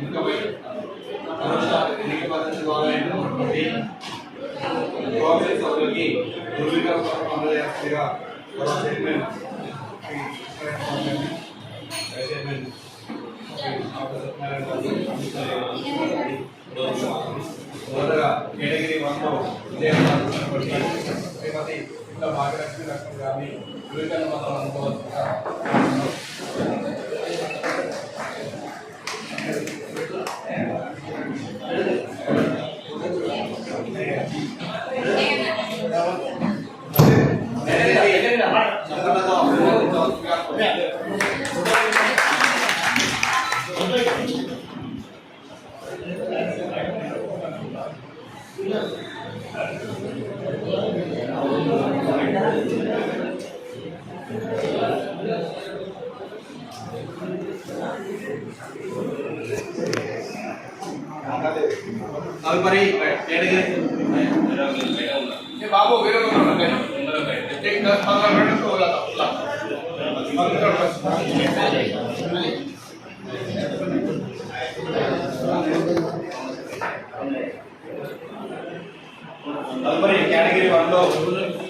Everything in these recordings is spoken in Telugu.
ఎన్నికపై ఎన్నిక పద్ధతి ద్వారా ఎన్నుకున్నటువంటి గవర్నమెంట్ సభ్యులకి ధృవీకరణ పత్రం అందజేస్తుందిగా చైర్మన్ మొదటగా కేటగిరీ 1లో విజయం సాధించినటువంటి శ్రీమతి భాగ్యలక్ష్మి లక్ష్మి గారిని ధృవీకరణ పత్రం అందుకోవాల్సిందిగా తదుపరి కేటగిరీ బాబు వేరే తదుపరి కేటగిరీ 1లో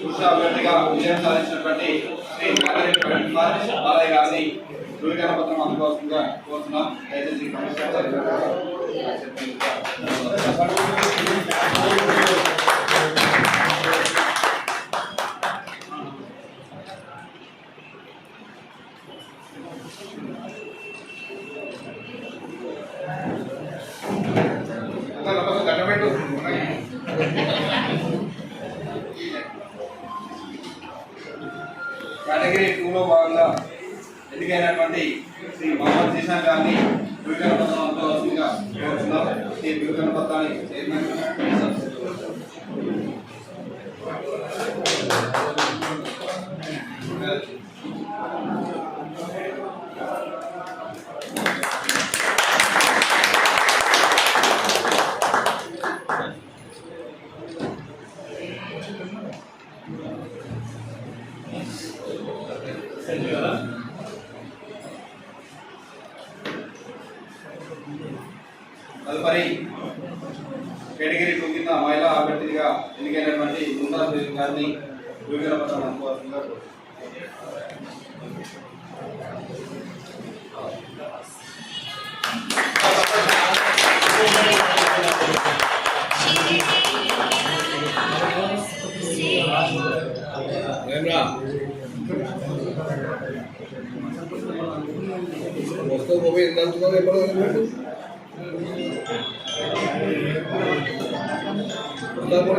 పురుష అభ్యర్థిగా విజయం సాధించినటువంటి శ్రీ బాలయ్య గారిని ధృవీకరణ పత్రం అందుకోవాల్సిందిగా కోరుతున్నాం. దయచేసి కేటగిరీ 2లో భాగంగా ఎన్నికైనటువంటి శ్రీ మహమ్మద్ జీషాన్ గారిని ధృవీకరణ పత్రం అందుకోవాల్సిందిగా కోరుతున్నాం. ఈ ధృవీకరణ పత్రాన్ని చైర్మన్ తదుపరి కేటగిరీ 2 కింద మహిళా అభ్యర్థిగా ఎన్నికైనటువంటి ముందాజ్ గారిని ధృవీకరణ పత్రం అందుకోవాల్సిందిగా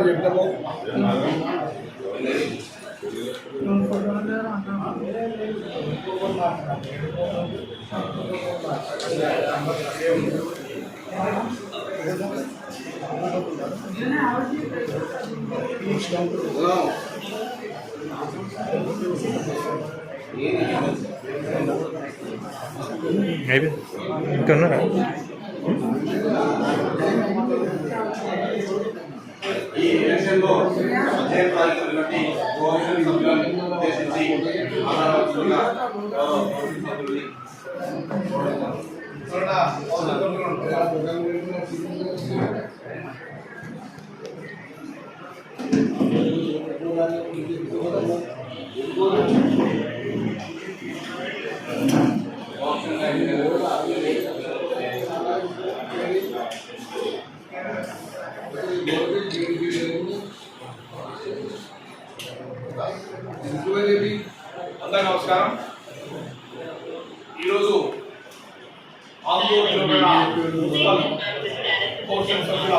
చెప్తాము. ఇంకా ఉన్నారా? ఈ ఎలక్షన్లో విజయం సాధించినటువంటి గవర్నమెంట్ సభ్యులను ఉద్దేశించి మాట్లాడాల్సిందిగా అందరికీ నమస్కారం. ఈరోజు మున్సిపల్ సభ్యుల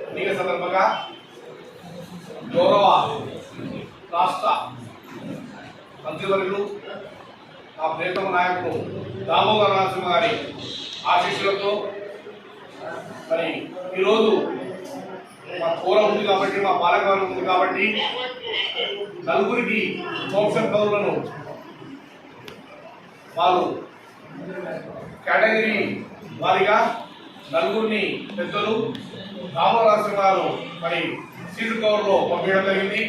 ఎన్నిక సందర్భంగా గౌరవ రాష్ట్ర మంత్రివర్యులు నా ప్రియతమ నాయకుడు దామోదర్ నరసింహ గారి ఆశీస్సులతో మరి ఈరోజు మా కూర ఉంది కాబట్టి, మా పాలకవర్గం ఉంది కాబట్టి నలుగురికి మోక్షం పౌరులను వాళ్ళు కేటగిరీ వారిగా నలుగురిని పెద్దలు రామరాజు గారు మరి సీటు కవర్లో పంపించడం జరిగింది.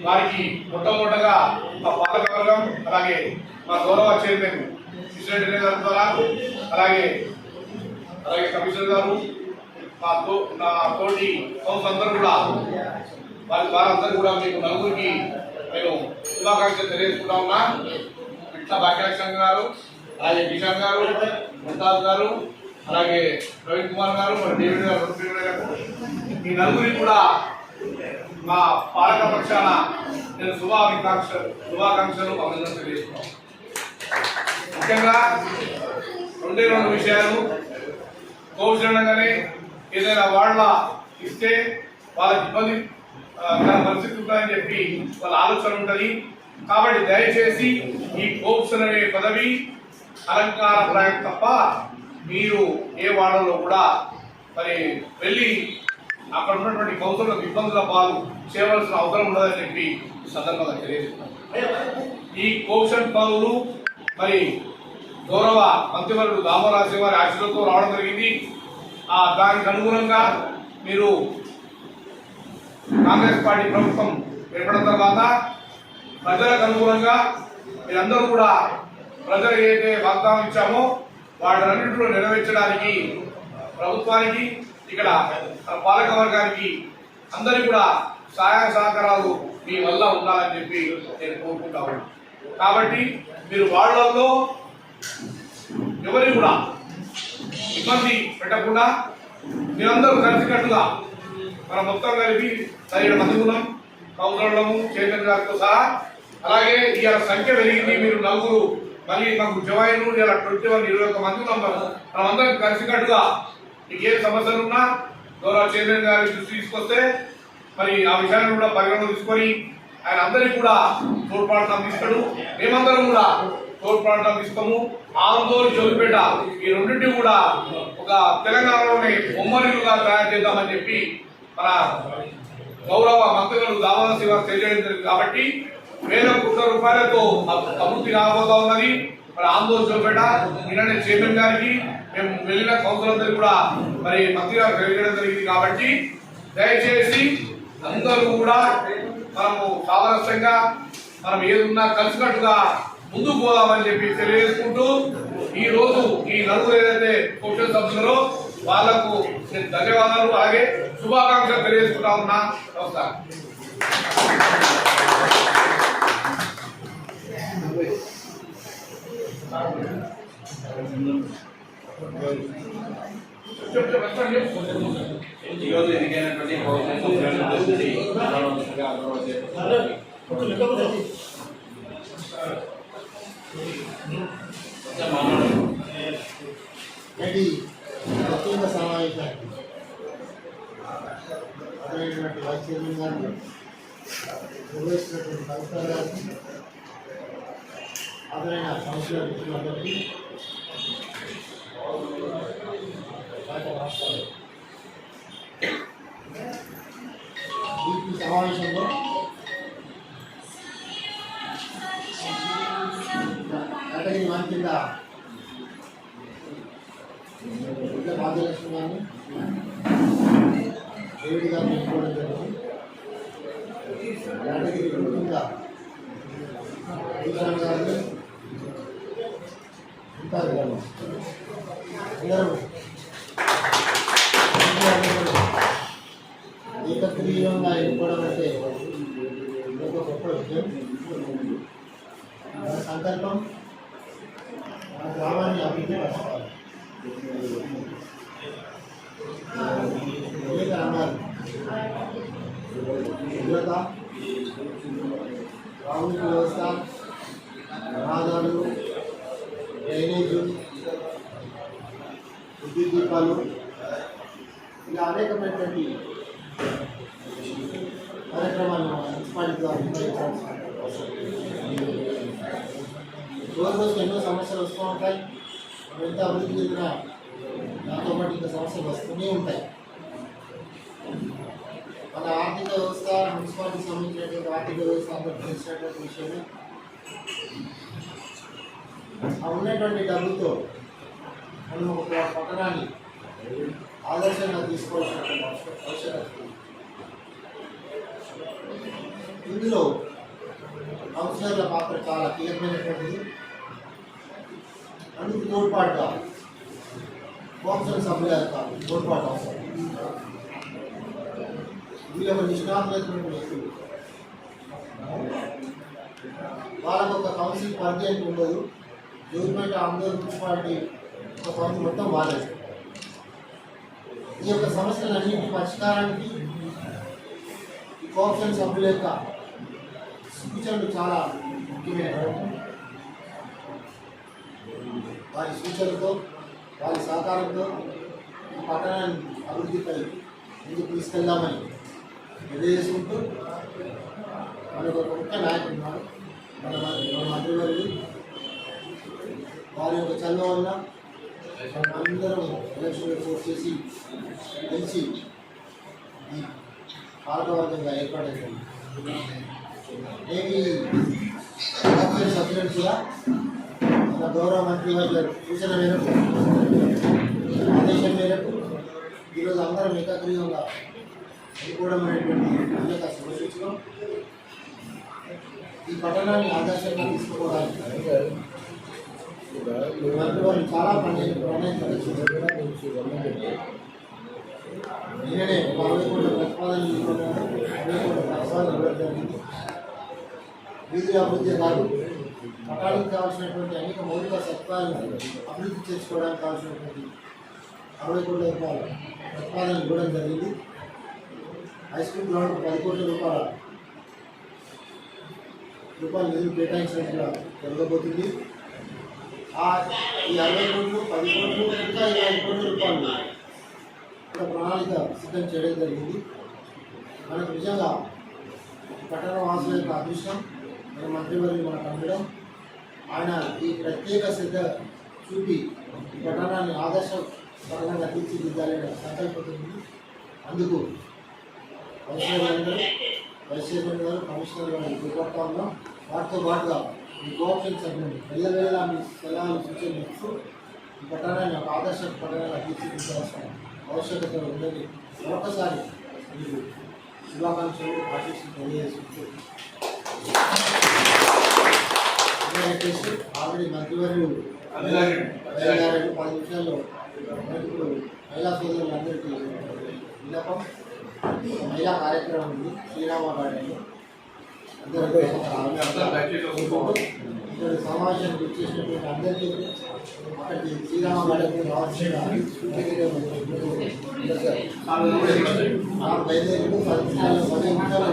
వారికి మొట్టమొదటగా మా పాలకవర్గం అలాగే మా గౌరవ చైర్మన్ కిషన్ రెడ్డి గారి ద్వారా అలాగే కమిషనర్ గారు, నా తోటి కౌన్స్ అందరూ కూడా వారందరూ కూడా మీకు నలుగురికి నేను శుభాకాంక్షలు తెలియజేసుకుంటా ఉన్నా. ఇట్లా భాగ్యలక్ష్మి గారు, అలాగే కిషన్ గారు, ముంతాజ్ గారు, అలాగే ప్రవీణ్ కుమార్ గారు, మరి డేవిడ్ గారు, ఈ నలుగురికి కూడా మా పాలక పక్షాన నేను శుభాకాంక్షలు అభినందనలు తెలియజేస్తున్నాం. ముఖ్యంగా రెండు విషయాలు. కోవిడ్ అనగానే ఏదైనా వాళ్ళ ఇస్తే వాళ్ళకి ఇబ్బంది పరిస్థితి ఉంటుందని చెప్పి వాళ్ళ ఆలోచన ఉంటుంది. కాబట్టి దయచేసి ఈ కోప్షన్ అనే పదవి అలంకారప్రాయం తప్ప మీరు ఏ వాడలో కూడా మరి వెళ్ళి అక్కడ ఉన్నటువంటి కౌన్సిలర్లకు ఇబ్బందుల పాలు చేయవలసిన అవసరం ఉండదని చెప్పి ఈ సందర్భంగా తెలియజేస్తున్నాం. ఈ కోప్షన్ పదవులు మరి గౌరవ మంత్రివర్యుడు దామోదర్ వారి ఆశలతో రావడం జరిగింది. దానికి అనుగుణంగా మీరు కాంగ్రెస్ పార్టీ ప్రభుత్వం ఏర్పడిన తర్వాత ప్రజలకు అనుగుణంగా మీరందరూ కూడా ప్రజలు ఏదైతే వాగ్దానం ఇచ్చామో వాటన్నింటిలో నెరవేర్చడానికి ప్రభుత్వానికి, ఇక్కడ పాలక వర్గానికి అందరికీ కూడా సహాయ సహకారాలు మీ వల్ల ఉండాలని చెప్పి నేను కోరుకుంటాను. కాబట్టి మీరు వాళ్ళల్లో ఎవరికి కూడా ఇబ్బంది పెట్టకుండా మీరందరూ కలిసికట్టుగా మనం మొత్తం కలిపి 17 మంది ఉన్నాం, కౌన్సిలర్లము, చైర్మన్ గారితో సహా. అలాగే ఇవాళ సంఖ్య పెరిగింది, మీరు నలుగురు మళ్ళీ మాకు జాయిన్, ఇలా 21 మంది ఉన్నాం. మనమందరం కలిసికట్టుగా మీకు ఏ సమస్యలు ఉన్నా గౌరవ చైర్మన్ గారి దృష్టి తీసుకొస్తే మరి ఆ విషయాన్ని కూడా పరిగణలో తీసుకొని ఆయన అందరికీ కూడా తోడ్పాటు అందిస్తాడు. మేమందరం కూడా తోడ్పాటు అందిస్తాము. ఆందోళన, జోలిపేట ఈ రెండింటిని కూడా ఒక తెలంగాణలోనే బొమ్మరిలుగా తయారు చేద్దామని చెప్పి మన గౌరవ మంత్రివర్యులు దామోదర్ గారు తెలియజేయడం. కాబట్టి వేల కోట్ల రూపాయలతో అభివృద్ధి రాబోతా ఉన్నది. మరి ఆందోళన, జోలిపేట నిన్ననే చైర్మన్ గారికి మేము వెళ్ళిన కౌన్సిల్ అందరికీ కూడా మరి మంత్రి గారు తెలియజేయడం జరిగింది. కాబట్టి దయచేసి అందరూ కూడా మనము సామరస్యంగా మనం ఏదున్నా కలిసినట్టుగా ముందుకు పోదామని చెప్పి తెలియజేసుకుంటూ ఈ రోజు ఈ నలుగురు ఏదైతే కోర్టు సభ్యులో వాళ్లకు నేను ధన్యవాదాలు అలాగే శుభాకాంక్షలు తెలియజేసుకుంటా ఉన్నా. నమస్కారం. ఈరోజు ఎన్నికైనటువంటి ప్రత్యేక సమావేశానికి అదేటువంటి వైస్ చైర్మన్ గారిని, నిర్వహిస్తున్నటువంటి కలెక్టర్ గారిని, అదైన కౌన్సిలర్ మిత్రులందరికీ ఈ సమావేశంలో కేటగిరీ 1 కింద భాగ్యలక్ష్మి గారిని, డేవిడ్ గారిని ఎన్నుకోవడం జరిగింది. కేటగిరీ 2 కింద కిషన్ గారిని, ముంతాజ్ గారిని అందరూ ఏకగ్రీవంగా ఎన్నుకోవడం అంటే ఒక గొప్ప విషయం. మన సంకల్పం మన గ్రామాన్ని అభివృద్ధి పరచాలి. అన్నారు భద్రత, తాగునీటి వ్యవస్థ, రహదారులు, డ్రైనేజు, విద్యుత్ దీపాలు, ఇలా అనేకమైనటువంటి కార్యక్రమాలను మున్సిపాలిటీగా నిర్వహించాల్సిన రోజు ఎన్నో సమస్యలు వస్తూ ఉంటాయి. మనం ఎంత అభివృద్ధి చెందినా దాంతో పాటు ఇంకా సమస్యలు వస్తూనే ఉంటాయి. మన ఆర్థిక వ్యవస్థ, మున్సిపాలిటీకి సంబంధించినటువంటి ఆర్థిక వ్యవస్థ అందరికీ తెలిసినటువంటి విషయమే. ఆ ఉన్నటువంటి డబ్బుతో మనం ఒక పట్టణాన్ని ఆదర్శంగా తీసుకోవాల్సినటువంటి అవసరం. ఇందులో కౌన్సిలర్ల పాత్ర చాలా కీలకమైనటువంటిది. అందుకు తోడ్పాటుగా కోఆప్షన్ సభ్యుల యొక్క తోడ్పాటు అవసరం. వీళ్ళ ఒక నిష్ణాతులైనటువంటి వ్యక్తులు, వాళ్ళకు ఒక కౌన్సిల్ పరిధి అని ఉండదు. గవర్నమెంట్ ఆంధ్ర మున్సిపాలిటీ ఒక పరిధి మొత్తం వాళ్ళది. ఈ యొక్క సమస్యలన్నింటి పరిష్కారానికి ఈ కోఆప్షన్ సభ్యుల యొక్క సూచనలు చాలా ముఖ్యమైనవి. వారి సూచనలతో వారి సహకారంతో ఈ పట్టణాన్ని అభివృద్ధిపై ముందుకు తీసుకెళ్దామని తెలియజేసుకుంటూ మనకు ఒక ముఖ్య నాయకుడు ఉన్నారు, మన మంత్రివర్యులు. వారి యొక్క చదువు వల్ల అందరం ఎలక్షన్లో పోటీ చేసి గెలిచి ఈ పాలకవర్గంగా ఏర్పడింది. నేను సభ్యులను కూడా మన గౌరవ మంత్రి వారి సూచన మేరకు ఆదేశం మేరకు ఈరోజు అందరం ఏకాగ్రీవంగా అనుకోవడం అనేటువంటి అనేక శుభసూచనం. ఈ పట్టణాన్ని ఆదర్శంగా తీసుకోవడానికి మంత్రి వారు చాలా నిన్ననే 60 కోట్ల ప్రతిపాదన ఇవ్వడం జరిగింది. వీధి అభివృద్ధి కాదు, పట్టణానికి కావాల్సినటువంటి అనేక మౌలిక సదుపాయాలను అభివృద్ధి చేసుకోవడానికి కావాల్సినటువంటి 60 కోట్ల రూపాయల ప్రతిపాదన ఇవ్వడం జరిగింది. హై స్కూల్ గ్రౌండ్ 10 కోట్ల రూపాయల నిధులు కేటాయించినట్టుగా జరగబోతుంది. ఈ 60 కోట్లు 10 కోట్లు ఇంకా 20 కోట్ల రూపాయలు ఇక్కడ ప్రణాళిక సిద్ధం చేయడం జరిగింది. మనకు నిజంగా పట్టణ వాసుల యొక్క అదృష్టం మన మంత్రివర్యులు మనకు అందడం, ఆయన ఈ ప్రత్యేక శ్రద్ధ చూపి ఈ పట్టణాన్ని ఆదర్శపరంగా తీర్చిదిద్దాలనే సంకల్పంతో అందుకు వైస్ చైర్మన్ గారు, కమిషనర్ గారు చేపడతా ఉన్నాం. వాటితో పాటుగా ఈ కోఆప్షన్ సభ్యులు వెళ్ళవేళ మీ సలహాలు సూచనలు ఇస్తూ ఈ పట్టణాన్ని ఒక ఆదర్శ పట్టణంగా తీర్చిదిద్దాల్సిన ఆవశ్యకత ఉందని మరొకసారి మీరు శుభాకాంక్షలు ఆశీస్సులు తెలియజేసుకుంటూ ఆల్రెడీ మంత్రివర్యులు 10 నిమిషాల్లో ఇప్పుడు మహిళా సోదరులందరికీ విన్నపం. మహిళా కార్యక్రమం ఉంది శ్రీరామ గార్డెన్లో. ఇక్కడ సమావేశానికి వచ్చేసినటువంటి అందరికీ అక్కడికి శ్రీరామ గార్డెన్కి రావాల్సిన బయలుదేరి 10 నిమిషాలు